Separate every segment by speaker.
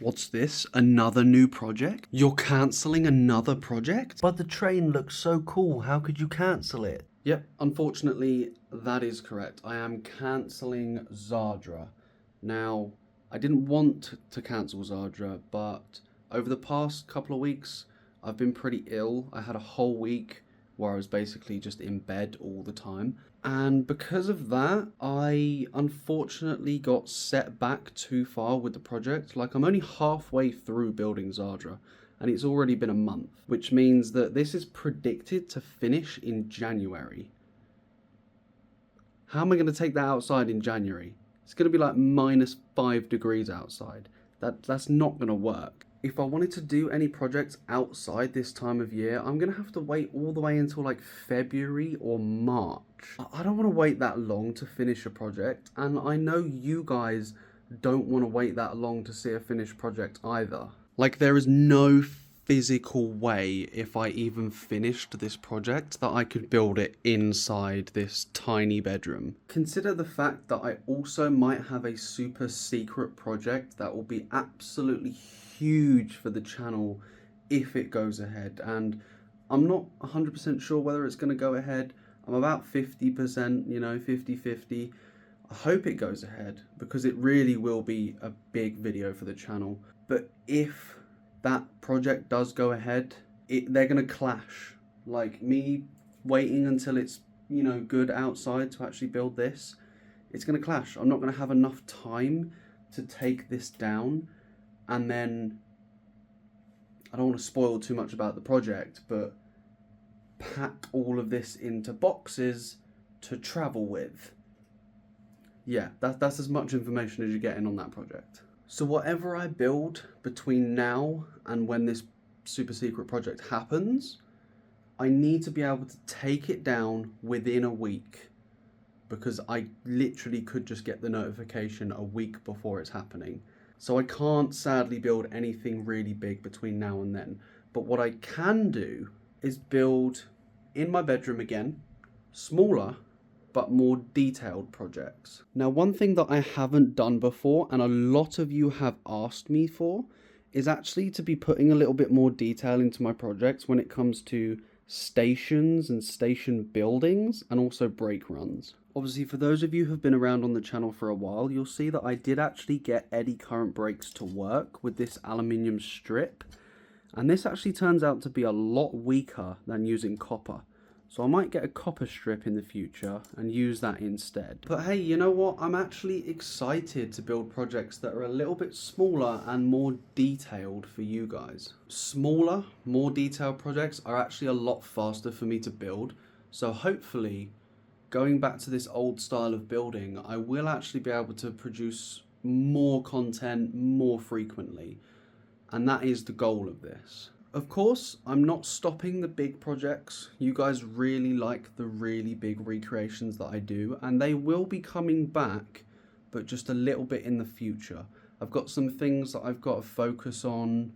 Speaker 1: What's this? Another new project? You're cancelling another project?
Speaker 2: But the train looks so cool, how could you cancel it?
Speaker 1: Yep, unfortunately, that is correct. I am cancelling Zadra. Now, I didn't want to cancel Zadra, but over the past couple of weeks, I've been pretty ill. I had a whole week where I was basically just in bed all the time. And because of that, I unfortunately got set back too far with the project. Like, I'm only halfway through building Zadra, and it's already been a month, which means that this is predicted to finish in January. How am I going to take that outside in January? It's going to be like -5 degrees outside. That's not going to work. If I wanted to do any projects outside this time of year, I'm going to have to wait all the way until like February or March. I don't want to wait that long to finish a project, and I know you guys don't want to wait that long to see a finished project either. Like, there is no physical way, if I even finished this project, that I could build it inside this tiny bedroom. Consider the fact that I also might have a super secret project that will be absolutely huge for the channel if it goes ahead, and I'm not 100% sure whether it's going to go ahead. I'm about 50%, 50-50. I hope it goes ahead because it really will be a big video for the channel. But if that project does go ahead, they're going to clash. Like, me waiting until it's, good outside to actually build this, it's going to clash. I'm not going to have enough time to take this down. And then, I don't want to spoil too much about the project, but pack all of this into boxes to travel with. Yeah, that's as much information as you're getting on that project. So whatever I build between now and when this super secret project happens, I need to be able to take it down within a week, because I literally could just get the notification a week before it's happening. So I can't sadly build anything really big between now and then. But what I can do is build in my bedroom again, smaller but more detailed projects. Now, one thing that I haven't done before, and a lot of you have asked me for, is actually to be putting a little bit more detail into my projects when it comes to stations and station buildings, and also brake runs. Obviously, for those of you who have been around on the channel for a while, you'll see that I did actually get eddy current brakes to work with this aluminium strip, and this actually turns out to be a lot weaker than using copper. So I might get a copper strip in the future and use that instead. But hey, you know what? I'm actually excited to build projects that are a little bit smaller and more detailed for you guys. Smaller, more detailed projects are actually a lot faster for me to build. So hopefully, going back to this old style of building, I will actually be able to produce more content more frequently. And that is the goal of this. Of course, I'm not stopping the big projects. You guys really like the really big recreations that I do, and they will be coming back, but just a little bit in the future. I've got some things that I've got to focus on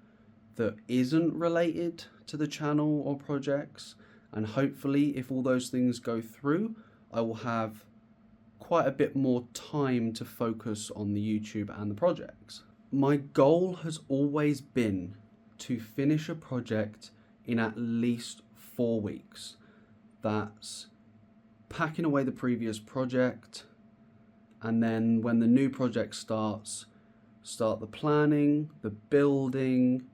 Speaker 1: that isn't related to the channel or projects, and hopefully if all those things go through, I will have quite a bit more time to focus on the YouTube and the projects. My goal has always been to finish a project in at least 4 weeks. That's packing away the previous project, and then when the new project starts, start the planning, the building,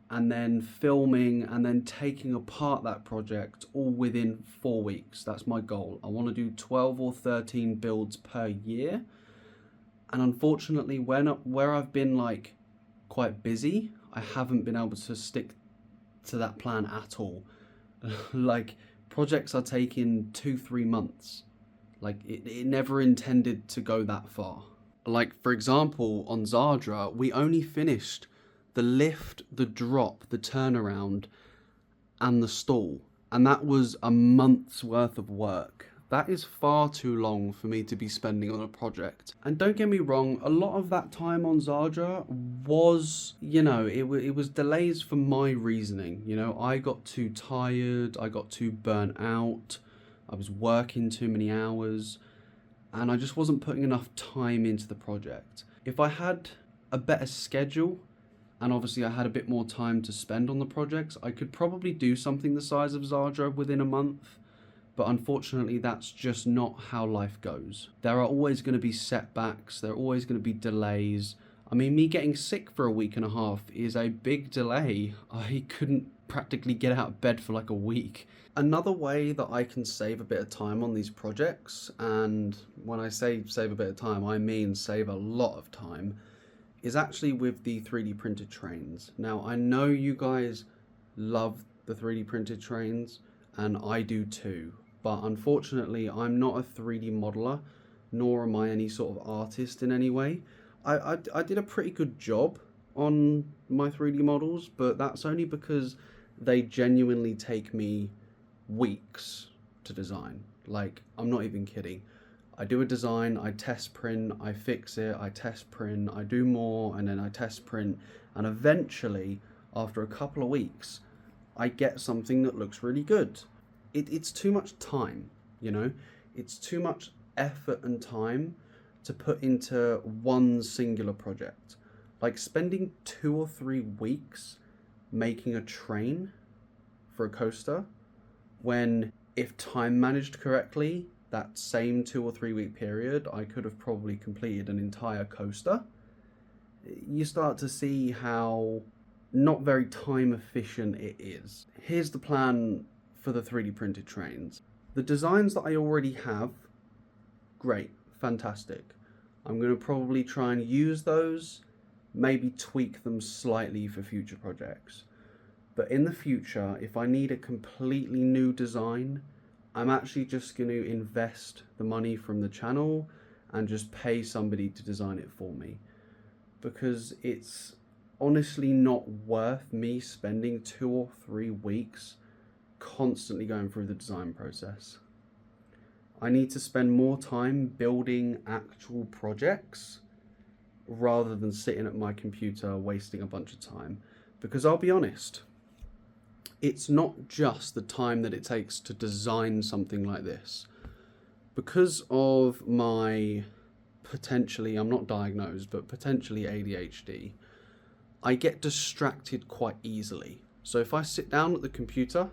Speaker 1: and then filming, and then taking apart that project all within 4 weeks. That's my goal. I want to do 12 or 13 builds per year. And unfortunately, where I've been like quite busy, I haven't been able to stick to that plan at all. Like, projects are taking 2-3 months. Like, it never intended to go that far. Like, for example, on Zadra, we only finished the lift, the drop, the turnaround, and the stall. And that was a month's worth of work. That is far too long for me to be spending on a project. And don't get me wrong, a lot of that time on Zadra was, it was delays for my reasoning. I got too tired, I got too burnt out, I was working too many hours, and I just wasn't putting enough time into the project. If I had a better schedule and obviously I had a bit more time to spend on the projects, I could probably do something the size of Zadra within a month. But unfortunately, that's just not how life goes. There are always going to be setbacks. There are always going to be delays. I mean, me getting sick for a week and a half is a big delay. I couldn't practically get out of bed for like a week. Another way that I can save a bit of time on these projects, and when I say save a bit of time, I mean save a lot of time, is actually with the 3D printed trains. Now, I know you guys love the 3D printed trains, and I do too. But unfortunately, I'm not a 3D modeler, nor am I any sort of artist in any way. I did a pretty good job on my 3D models, but that's only because they genuinely take me weeks to design. Like, I'm not even kidding. I do a design, I test print, I fix it, I test print, I do more, and then I test print, and eventually, after a couple of weeks, I get something that looks really good. It's too much time, you know? It's too much effort and time to put into one singular project. Like spending 2 or 3 weeks making a train for a coaster, when if time managed correctly, that same 2 or 3 week period, I could have probably completed an entire coaster. You start to see how not very time efficient it is. Here's the plan for the 3D printed trains. The designs that I already have, great, fantastic. I'm going to probably try and use those, maybe tweak them slightly for future projects. But in the future, if I need a completely new design, I'm actually just going to invest the money from the channel and just pay somebody to design it for me. Because it's honestly not worth me spending 2 or 3 weeks constantly going through the design process. I need to spend more time building actual projects rather than sitting at my computer wasting a bunch of time. Because I'll be honest, it's not just the time that it takes to design something like this. Because of my potentially, I'm not diagnosed, but potentially ADHD, I get distracted quite easily. So if I sit down at the computer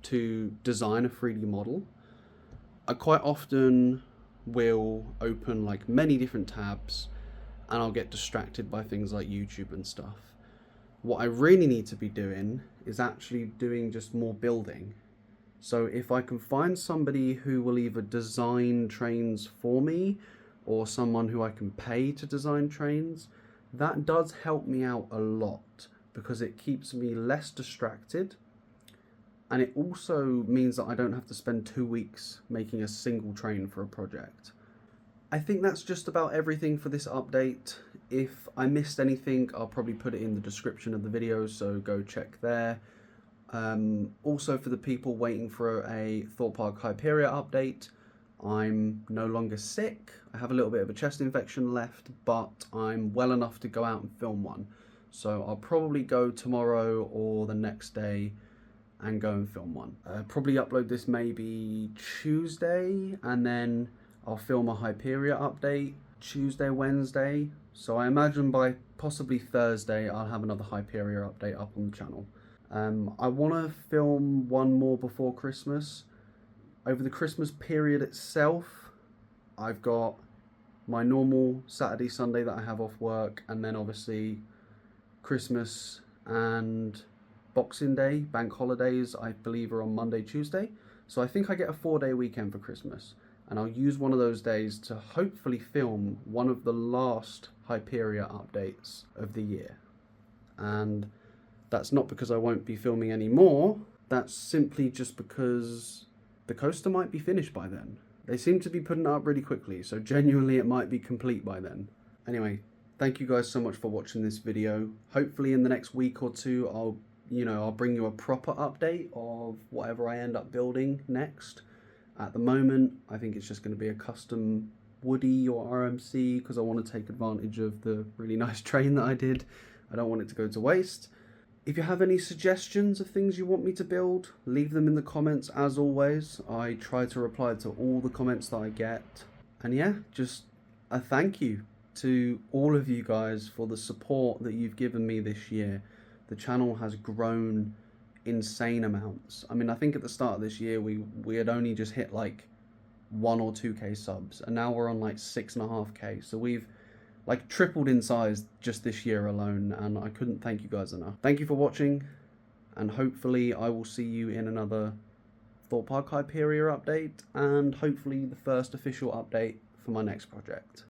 Speaker 1: to design a 3D model, I quite often will open like many different tabs and I'll get distracted by things like YouTube and stuff. What I really need to be doing is actually doing just more building. So if I can find somebody who will either design trains for me or someone who I can pay to design trains, that does help me out a lot because it keeps me less distracted. And it also means that I don't have to spend 2 weeks making a single train for a project. I think that's just about everything for this update. If I missed anything, I'll probably put it in the description of the video, so go check there. Also, for the people waiting for a Thought Park Hyperia update, I'm no longer sick. I have a little bit of a chest infection left, but I'm well enough to go out and film one. So I'll probably go tomorrow or the next day and go and film one. Probably upload this maybe Tuesday, and then I'll film a Hyperia update Tuesday, Wednesday. So I imagine by possibly Thursday I'll have another Hyperia update up on the channel. I want to film one more before Christmas. Over the Christmas period itself, I've got my normal Saturday, Sunday that I have off work, and then obviously Christmas and Boxing Day, bank holidays, I believe are on Monday, Tuesday. So I think I get a 4-day weekend for Christmas, and I'll use one of those days to hopefully film one of the last Hyperia updates of the year. And that's not because I won't be filming anymore, that's simply just because the coaster might be finished by then. They seem to be putting it up really quickly, so genuinely it might be complete by then. Anyway, thank you guys so much for watching this video. Hopefully in the next week or two I'll bring you a proper update of whatever I end up building next. At the moment, I think it's just going to be a custom Woody or RMC because I want to take advantage of the really nice train that I did. I don't want it to go to waste. If you have any suggestions of things you want me to build, leave them in the comments as always. I try to reply to all the comments that I get. And yeah, just a thank you to all of you guys for the support that you've given me this year. The channel has grown insane amounts. I mean, I think at the start of this year we had only just hit like 1 or 2k subs, and now we're on like 6.5k. So we've like tripled in size just this year alone, and I couldn't thank you guys enough. Thank you for watching, and hopefully I will see you in another Thought Park Hyperion update, and hopefully the first official update for my next project.